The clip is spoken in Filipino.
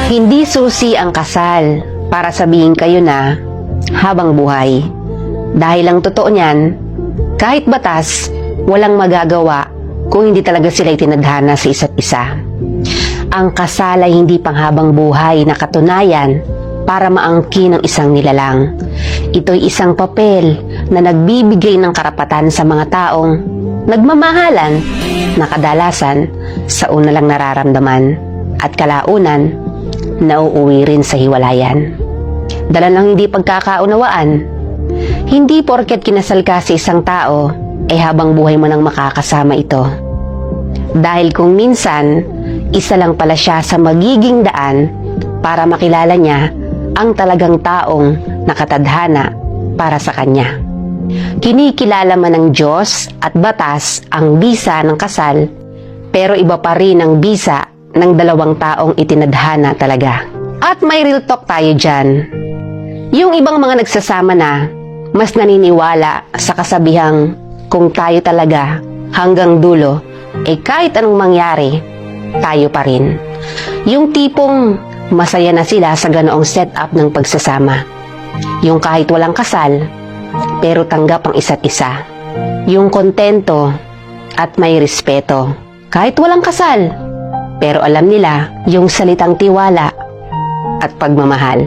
Hindi susi ang kasal para sabihin kayo na habang buhay. Dahil lang totoo niyan, kahit batas, walang magagawa kung hindi talaga sila itinadhana sa isa't isa. Ang kasal ay hindi panghabang buhay na katunayan para maangkin ang isang nilalang. Ito'y isang papel na nagbibigay ng karapatan sa mga taong nagmamahalan na kadalasan sa una lang nararamdaman at kalaunan nauuwi rin sa hiwalayan. Dala ng hindi pagkakaunawaan, hindi porket kinasal ka sa isang tao ay habang buhay mo nang makakasama ito. Dahil kung minsan, isa lang pala siya sa magiging daan para makilala niya ang talagang taong nakatadhana para sa kanya. Kinikilala man ng Diyos at batas ang bisa ng kasal, pero iba pa rin ang bisa ng dalawang taong itinadhana talaga. At may real talk tayo dyan. Yung ibang mga nagsasama na, mas naniniwala sa kasabihang kung tayo talaga hanggang dulo, kahit anong mangyari, tayo pa rin. Yung tipong masaya na sila sa ganoong setup ng pagsasama. Yung kahit walang kasal, pero tanggap ang isa't isa. Yung kontento at may respeto. Kahit walang kasal, pero alam nila yung salitang tiwala at pagmamahal.